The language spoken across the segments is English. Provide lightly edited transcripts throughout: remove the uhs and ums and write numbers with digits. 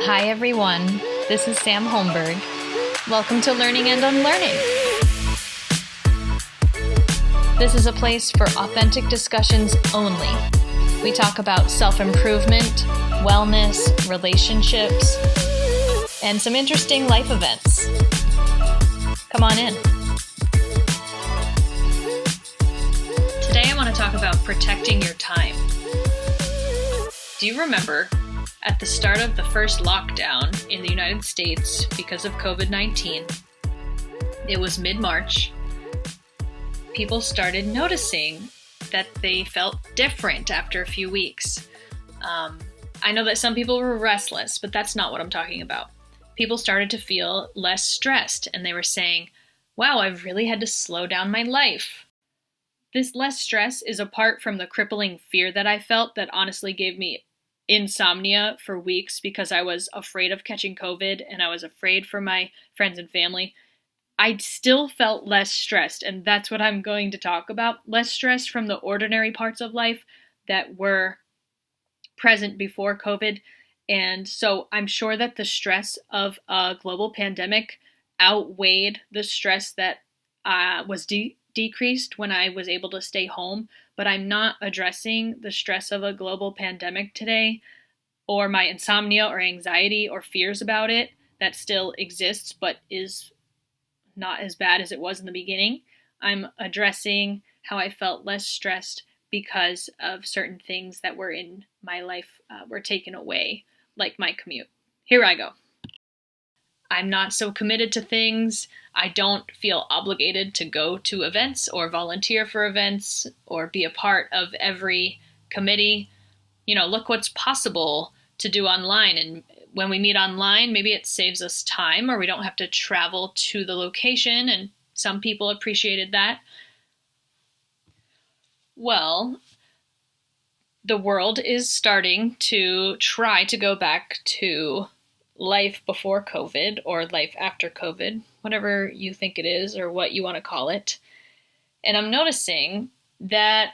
Hi everyone, this is Sam Holmberg. Welcome to Learning and Unlearning. This is a place for authentic discussions only. We talk about self-improvement, wellness, relationships, and some interesting life events. Come on in. Today I want to talk about protecting your time. Do you remember at the start of the first lockdown in the United States because of COVID-19, it was mid-March, people started noticing that they felt different after a few weeks. I know that some people were restless, but that's not what I'm talking about. People started to feel less stressed, and they were saying, wow, I've really had to slow down my life. This less stress is apart from the crippling fear that I felt that honestly gave me insomnia for weeks because I was afraid of catching COVID and I was afraid for my friends and family. I still felt less stressed, and that's what I'm going to talk about. Less stressed from the ordinary parts of life that were present before COVID. And so I'm sure that the stress of a global pandemic outweighed the stress that was decreased when I was able to stay home. But I'm not addressing the stress of a global pandemic today, or my insomnia or anxiety or fears about it that still exists but is not as bad as it was in the beginning. I'm addressing how I felt less stressed because of certain things that were in my life were taken away, like my commute. Here I go. I'm not so committed to things. I don't feel obligated to go to events or volunteer for events or be a part of every committee. Look what's possible to do online. And when we meet online, maybe it saves us time or we don't have to travel to the location. And some people appreciated that. Well, the world is starting to try to go back to life before COVID or life after COVID, whatever you think it is or what you want to call it. And I'm noticing that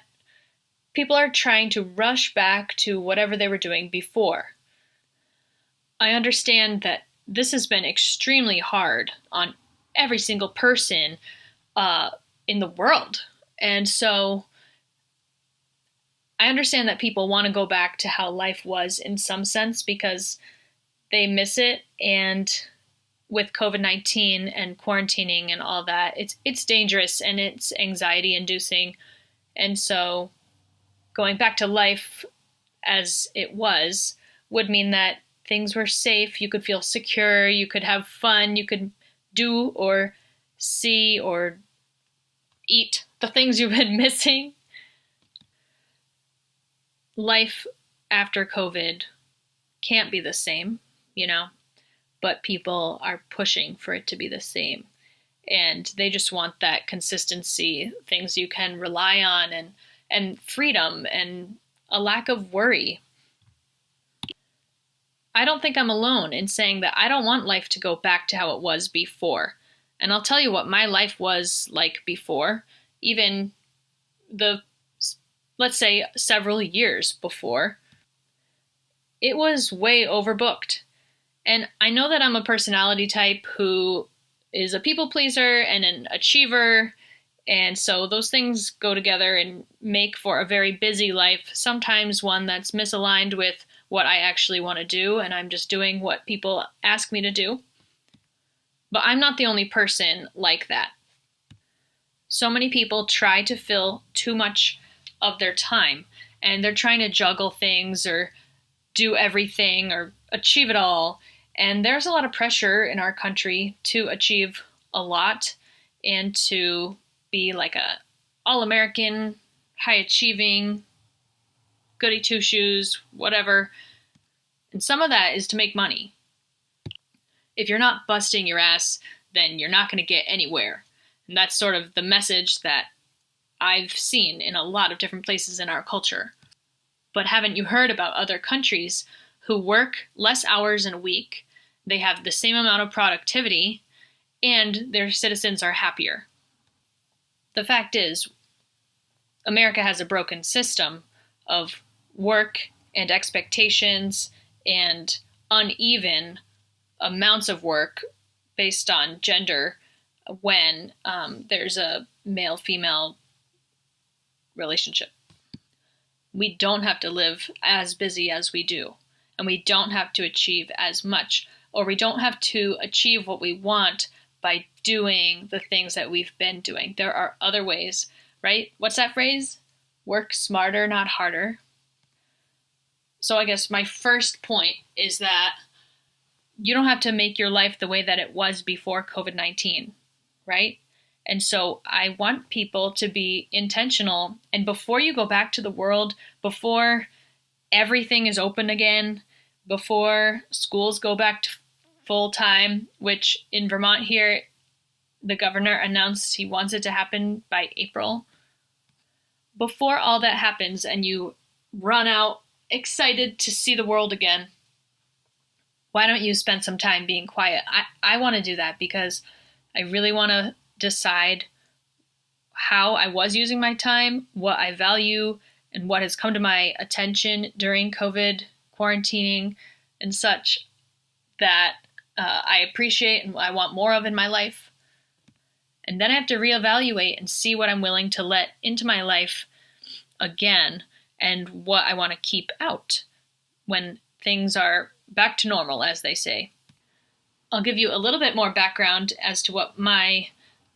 people are trying to rush back to whatever they were doing before. I understand that this has been extremely hard on every single person in the world. And so I understand that people want to go back to how life was in some sense because they miss it, and with COVID-19 and quarantining and all that, it's dangerous and it's anxiety-inducing. And so going back to life as it was would mean that things were safe, you could feel secure, you could have fun, you could do or see or eat the things you've been missing. Life after COVID can't be the same, but people are pushing for it to be the same. And they just want that consistency, things you can rely on, and freedom and a lack of worry. I don't think I'm alone in saying that I don't want life to go back to how it was before. And I'll tell you what my life was like before, even let's say several years before. It was way overbooked. And I know that I'm a personality type who is a people pleaser and an achiever. And so those things go together and make for a very busy life, sometimes one that's misaligned with what I actually want to do, and I'm just doing what people ask me to do. But I'm not the only person like that. So many people try to fill too much of their time, and they're trying to juggle things or do everything or achieve it all. And there's a lot of pressure in our country to achieve a lot and to be like a all-American, high-achieving, goody two-shoes, whatever. And some of that is to make money. If you're not busting your ass, then you're not going to get anywhere. And that's sort of the message that I've seen in a lot of different places in our culture. But haven't you heard about other countries who work less hours in a week, they have the same amount of productivity, and their citizens are happier? The fact is, America has a broken system of work and expectations and uneven amounts of work based on gender when there's a male-female relationship. We don't have to live as busy as we do, and we don't have to achieve as much, or we don't have to achieve what we want by doing the things that we've been doing. There are other ways, right? What's that phrase? Work smarter, not harder. So I guess my first point is that you don't have to make your life the way that it was before COVID-19, right? And so I want people to be intentional. And before you go back to the world, before everything is open again, before schools go back to full time, which in Vermont here, the governor announced he wants it to happen by April. Before all that happens and you run out excited to see the world again, why don't you spend some time being quiet? I want to do that because I really want to decide how I was using my time, what I value, and what has come to my attention during COVID quarantining and such that I appreciate and I want more of in my life. And then I have to reevaluate and see what I'm willing to let into my life again and what I want to keep out when things are back to normal, as they say. I'll give you a little bit more background as to what my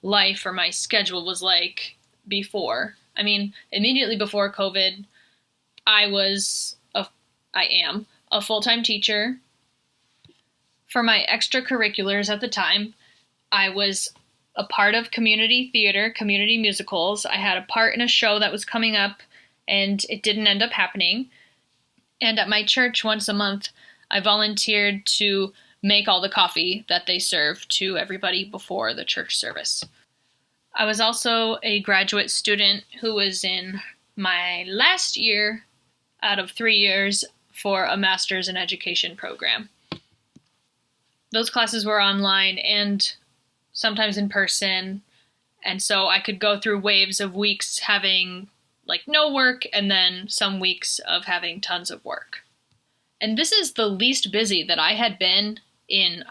life or my schedule was like before. I mean, immediately before COVID, I am a full-time teacher. For my extracurriculars at the time, I was a part of community theater, community musicals. I had a part in a show that was coming up, and it didn't end up happening. And at my church once a month, I volunteered to make all the coffee that they serve to everybody before the church service. I was also a graduate student who was in my last year out of 3 years for a master's in education program. Those classes were online and sometimes in person, and so I could go through waves of weeks having no work and then some weeks of having tons of work. And this is the least busy that I had been in,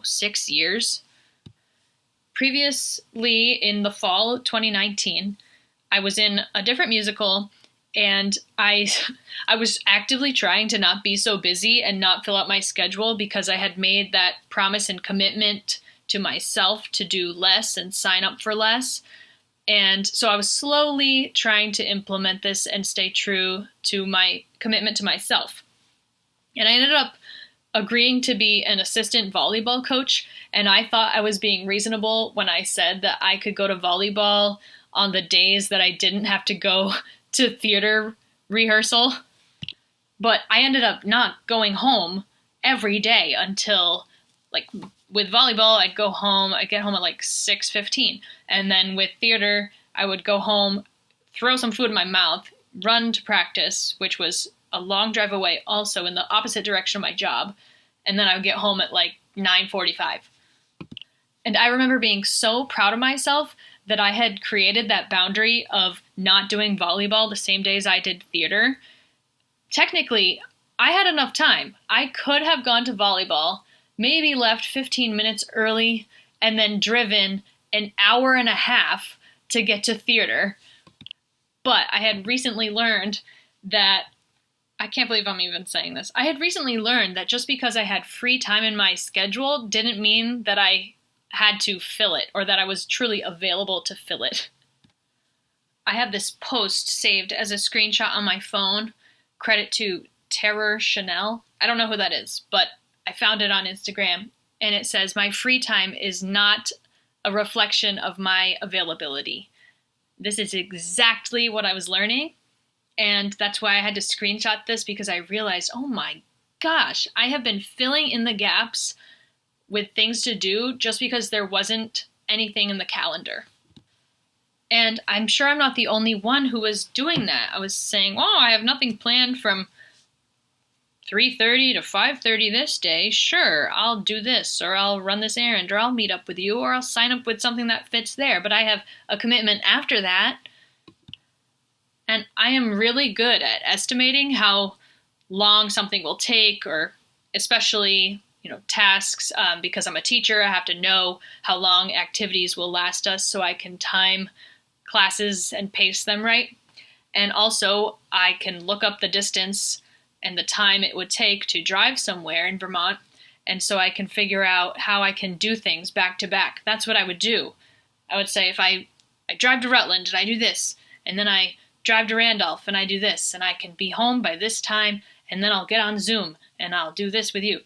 6 years. Previously, in the fall of 2019, I was in a different musical, and I was actively trying to not be so busy and not fill out my schedule because I had made that promise and commitment to myself to do less and sign up for less. And so I was slowly trying to implement this and stay true to my commitment to myself. And I ended up agreeing to be an assistant volleyball coach, and I thought I was being reasonable when I said that I could go to volleyball on the days that I didn't have to go to theater rehearsal. But I ended up not going home every day until, with volleyball, I'd get home at 6:15. And then with theater, I would go home, throw some food in my mouth, run to practice, which was a long drive away also in the opposite direction of my job. And then I would get home at 9:45. And I remember being so proud of myself that I had created that boundary of not doing volleyball the same days I did theater. Technically, I had enough time. I could have gone to volleyball, maybe left 15 minutes early, and then driven an hour and a half to get to theater. But I had recently learned that, I can't believe I'm even saying this. I had recently learned that just because I had free time in my schedule didn't mean that I had to fill it or that I was truly available to fill it. I have this post saved as a screenshot on my phone. Credit to Terror Chanel. I don't know who that is, but I found it on Instagram, and it says, "My free time is not a reflection of my availability." This is exactly what I was learning, and that's why I had to screenshot this, because I realized, oh my gosh, I have been filling in the gaps with things to do just because there wasn't anything in the calendar. And I'm sure I'm not the only one who was doing that. I was saying, oh, I have nothing planned from 3:30 to 5:30 this day. Sure, I'll do this, or I'll run this errand, or I'll meet up with you, or I'll sign up with something that fits there. But I have a commitment after that. And I am really good at estimating how long something will take, or especially, tasks. Because I'm a teacher, I have to know how long activities will last us so I can time classes and pace them right. And also, I can look up the distance and the time it would take to drive somewhere in Vermont. And so I can figure out how I can do things back to back. That's what I would do. I would say if I drive to Rutland and I do this, and then I drive to Randolph and I do this, and I can be home by this time, and then I'll get on Zoom and I'll do this with you.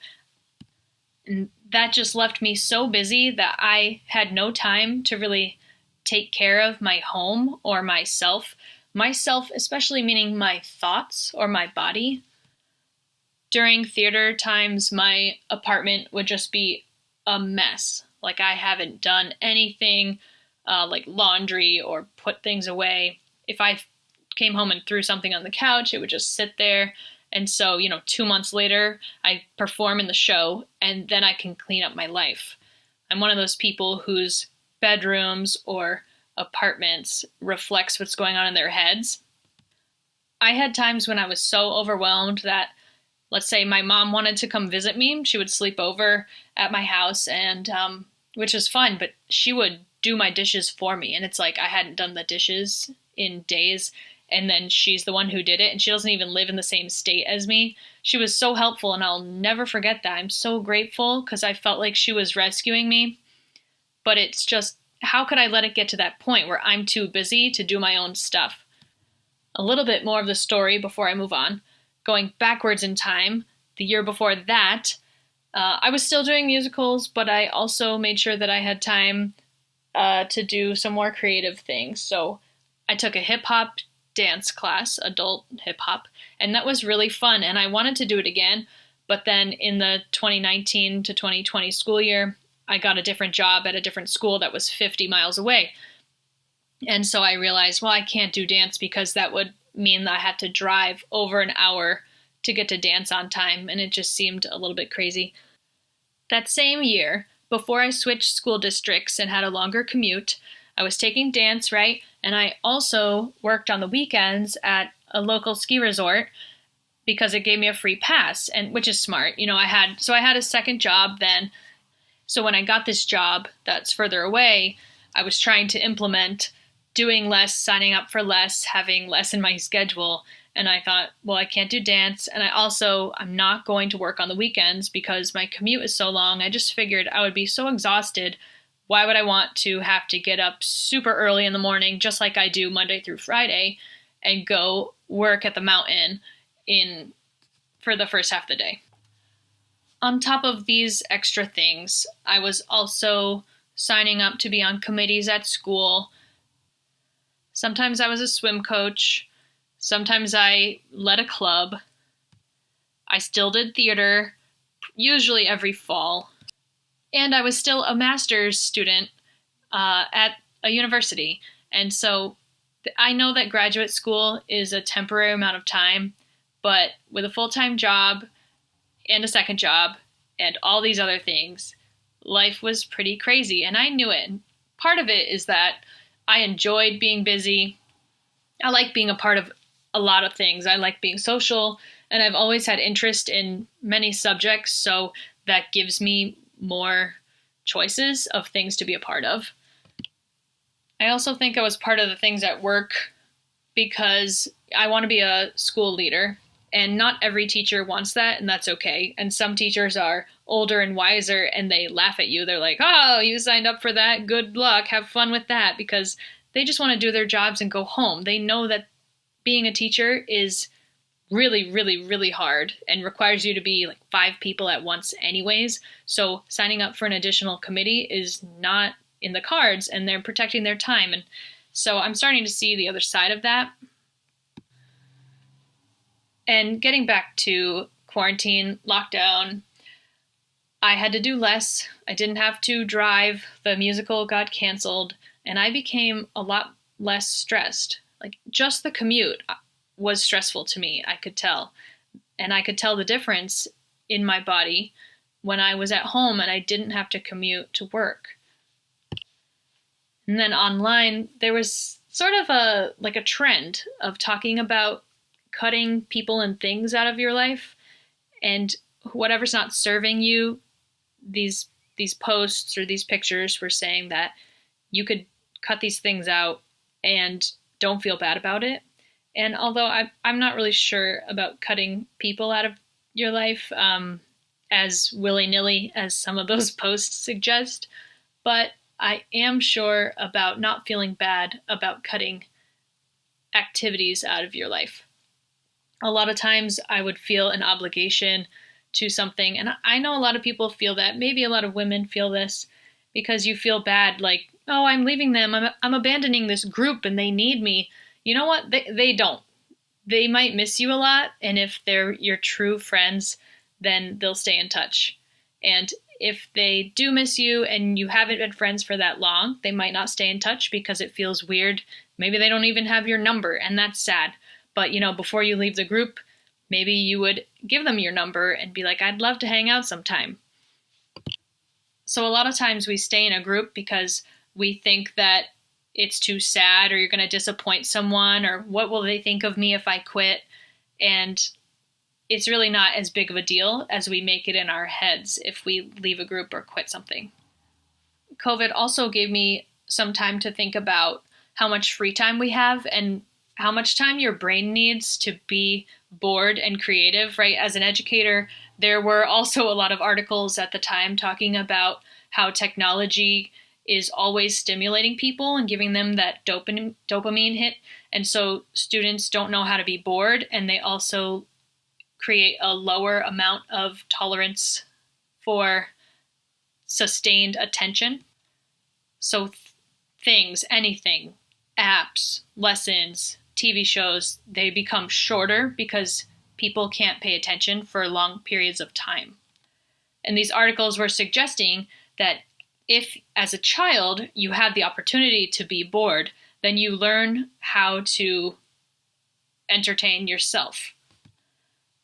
And that just left me so busy that I had no time to really take care of my home or myself. Myself, especially meaning my thoughts or my body. During theater times, my apartment would just be a mess. Like I haven't done anything like laundry or put things away. If I came home and threw something on the couch, it would just sit there. And so, 2 months later, I perform in the show and then I can clean up my life. I'm one of those people whose bedrooms or apartments reflects what's going on in their heads. I had times when I was so overwhelmed that, let's say my mom wanted to come visit me. She would sleep over at my house, and which is fun, but she would do my dishes for me. And it's like I hadn't done the dishes in days, and then she's the one who did it, and she doesn't even live in the same state as me. She was so helpful, and I'll never forget that. I'm so grateful because I felt like she was rescuing me. But it's just, how could I let it get to that point where I'm too busy to do my own stuff? A little bit more of the story before I move on. Going backwards in time, the year before that, I was still doing musicals, but I also made sure that I had time to do some more creative things. So I took a hip-hop dance class, adult hip-hop, and that was really fun, and I wanted to do it again. But then in the 2019 to 2020 school year, I got a different job at a different school that was 50 miles away. And so I realized, well, I can't do dance because that would mean that I had to drive over an hour to get to dance on time, and it just seemed a little bit crazy. That same year, before I switched school districts and had a longer commute, I was taking dance, right? And I also worked on the weekends at a local ski resort because it gave me a free pass, and which is smart. I had a second job then. So when I got this job that's further away, I was trying to implement doing less, signing up for less, having less in my schedule. And I thought, well, I can't do dance. And I'm not going to work on the weekends because my commute is so long. I just figured I would be so exhausted. Why would I want to have to get up super early in the morning, just like I do Monday through Friday, and go work at the mountain for the first half of the day? On top of these extra things, I was also signing up to be on committees at school. Sometimes I was a swim coach. Sometimes I led a club. I still did theater, usually every fall. And I was still a master's student at a university. And so I know that graduate school is a temporary amount of time, but with a full-time job and a second job and all these other things, life was pretty crazy, and I knew it. Part of it is that I enjoyed being busy. I like being a part of a lot of things. I like being social, and I've always had interest in many subjects, so that gives me more choices of things to be a part of. I also think I was part of the things at work because I want to be a school leader. And not every teacher wants that, and that's okay. And some teachers are older and wiser, and they laugh at you. They're like, oh, you signed up for that? Good luck. Have fun with that. Because they just want to do their jobs and go home. They know that being a teacher is really, really, really hard and requires you to be like 5 people at once anyways. So signing up for an additional committee is not in the cards, and they're protecting their time. And so I'm starting to see the other side of that. And getting back to quarantine, lockdown, I had to do less. I didn't have to drive. The musical got canceled, and I became a lot less stressed. Like, just the commute was stressful to me, I could tell. And I could tell the difference in my body when I was at home and I didn't have to commute to work. And then online, there was sort of a trend of talking about cutting people and things out of your life. And whatever's not serving you, these posts or these pictures were saying that you could cut these things out and don't feel bad about it. And although I'm not really sure about cutting people out of your life as willy-nilly as some of those posts suggest, but I am sure about not feeling bad about cutting activities out of your life. A lot of times I would feel an obligation to something, and I know a lot of people feel that. Maybe a lot of women feel this because you feel bad, like, oh, I'm leaving them, I'm abandoning this group and they need me. You know what? They don't. They might miss you a lot, and if they're your true friends, then they'll stay in touch. And if they do miss you and you haven't been friends for that long, they might not stay in touch because it feels weird. Maybe they don't even have your number, and that's sad. But, before you leave the group, maybe you would give them your number and be like, I'd love to hang out sometime. So a lot of times we stay in a group because we think that it's too sad, or you're going to disappoint someone, or what will they think of me if I quit? And it's really not as big of a deal as we make it in our heads if we leave a group or quit something. COVID also gave me some time to think about how much free time we have and how much time your brain needs to be bored and creative, right? As an educator, there were also a lot of articles at the time talking about how technology is always stimulating people and giving them that dopamine hit. And so students don't know how to be bored, and they also create a lower amount of tolerance for sustained attention. So things, anything, apps, lessons, TV shows, they become shorter because people can't pay attention for long periods of time. And these articles were suggesting that if, as a child, you had the opportunity to be bored, then you learn how to entertain yourself.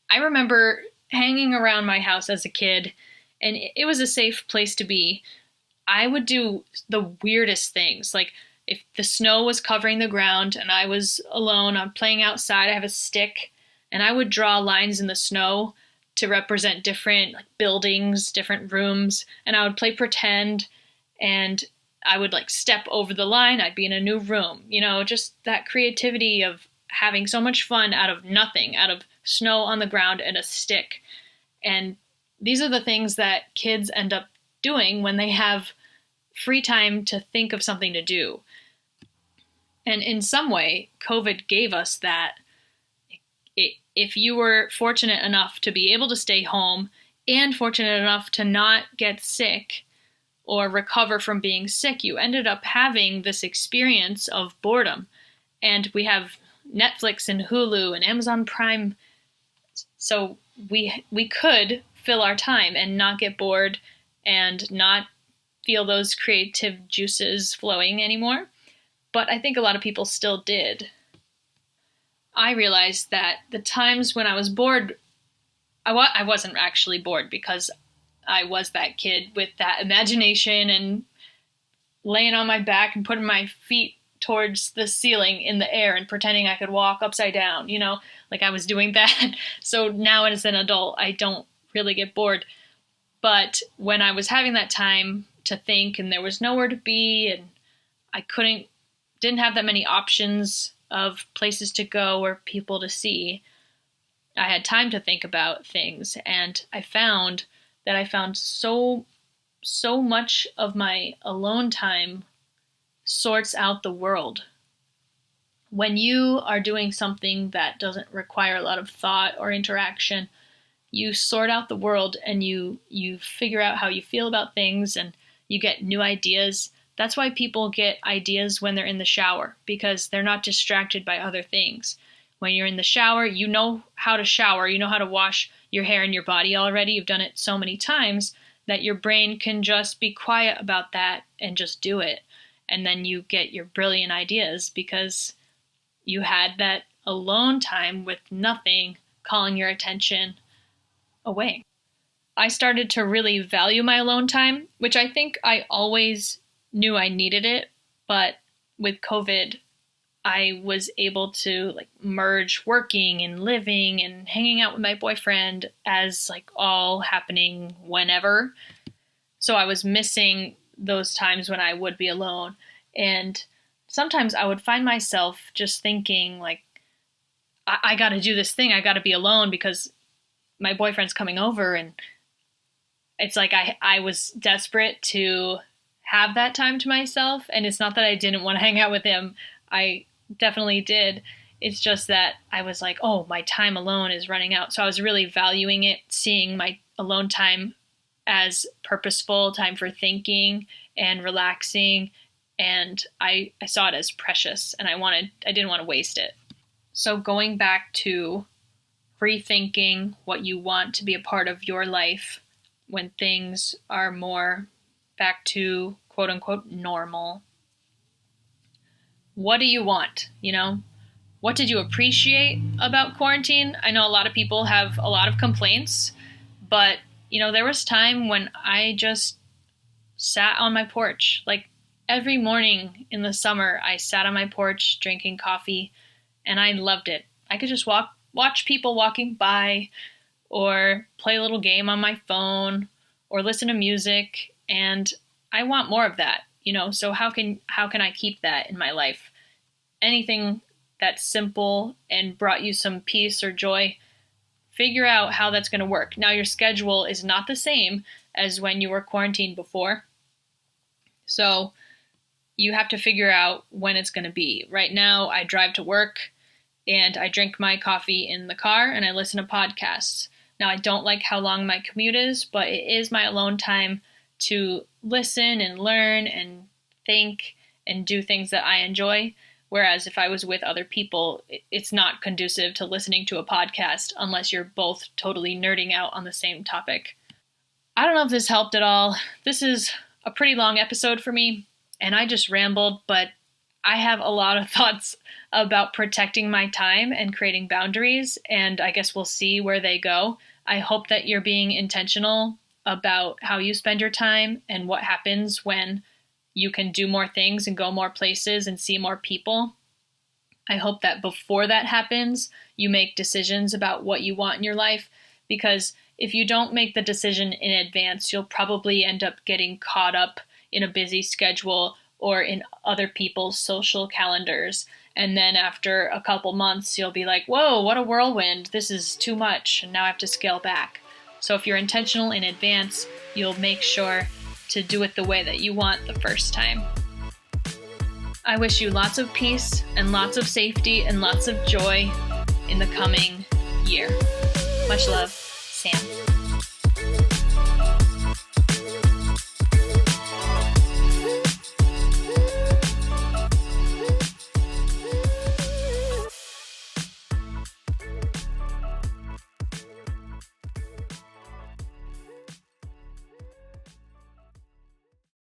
I remember hanging around my house as a kid, and it was a safe place to be. I would do the weirdest things, like if the snow was covering the ground and I was alone, I'm playing outside, I have a stick, and I would draw lines in the snow to represent different buildings, different rooms, and I would play pretend, and I would step over the line, I'd be in a new room, just that creativity of having so much fun out of nothing, out of snow on the ground and a stick. And these are the things that kids end up doing when they have free time to think of something to do. And in some way, COVID gave us that. If you were fortunate enough to be able to stay home and fortunate enough to not get sick or recover from being sick, you ended up having this experience of boredom. And we have Netflix and Hulu and Amazon Prime, so we could fill our time and not get bored and not feel those creative juices flowing anymore. But I think a lot of people still did. I realized that the times when I was bored, I wasn't actually bored because I was that kid with that imagination and laying on my back and putting my feet towards the ceiling in the air and pretending I could walk upside down, I was doing that. So now as an adult, I don't really get bored. But when I was having that time to think and there was nowhere to be and I didn't have that many options of places to go or people to see, I had time to think about things. And I found so much of my alone time sorts out the world. When you are doing something that doesn't require a lot of thought or interaction, you sort out the world and you figure out how you feel about things and you get new ideas. That's why people get ideas when they're in the shower, because they're not distracted by other things. When you're in the shower, you know how to shower, you know how to wash your hair and your body already. You've done it so many times that your brain can just be quiet about that and just do it. And then you get your brilliant ideas because you had that alone time with nothing calling your attention away. I started to really value my alone time, which I think I always knew I needed it, but with COVID, I was able to like merge working and living and hanging out with my boyfriend as like all happening whenever. So I was missing those times when I would be alone. And sometimes I would find myself just thinking like, I got to do this thing. I got to be alone because my boyfriend's coming over. And it's like I was desperate to have that time to myself. And it's not that I didn't want to hang out with him. I definitely did. It's just that I was like, oh, my time alone is running out. So I was really valuing it, seeing my alone time as purposeful time for thinking and relaxing. And I saw it as precious, and I didn't want to waste it. So going back to rethinking what you want to be a part of your life when things are more back to quote unquote normal. What do you want? What did you appreciate about quarantine? I know a lot of people have a lot of complaints, but there was time when I just sat on my porch. Like every morning in the summer, I sat on my porch drinking coffee, and I loved it. I could just watch people walking by, or play a little game on my phone, or listen to music, and I want more of that. So how can I keep that in my life? Anything that's simple and brought you some peace or joy, figure out how that's going to work. Now, your schedule is not the same as when you were quarantined before. So you have to figure out when it's going to be. Right now, I drive to work and I drink my coffee in the car and I listen to podcasts. Now, I don't like how long my commute is, but it is my alone time to listen and learn and think and do things that I enjoy. Whereas if I was with other people, it's not conducive to listening to a podcast unless you're both totally nerding out on the same topic. I don't know if this helped at all. This is a pretty long episode for me, and I just rambled, but I have a lot of thoughts about protecting my time and creating boundaries, and I guess we'll see where they go. I hope that you're being intentional about how you spend your time and what happens when you can do more things and go more places and see more people. I hope that before that happens, you make decisions about what you want in your life, because if you don't make the decision in advance, you'll probably end up getting caught up in a busy schedule or in other people's social calendars. And then after a couple months, you'll be like, whoa, what a whirlwind. This is too much. And now I have to scale back. So if you're intentional in advance, you'll make sure to do it the way that you want the first time. I wish you lots of peace and lots of safety and lots of joy in the coming year. Much love, Sam.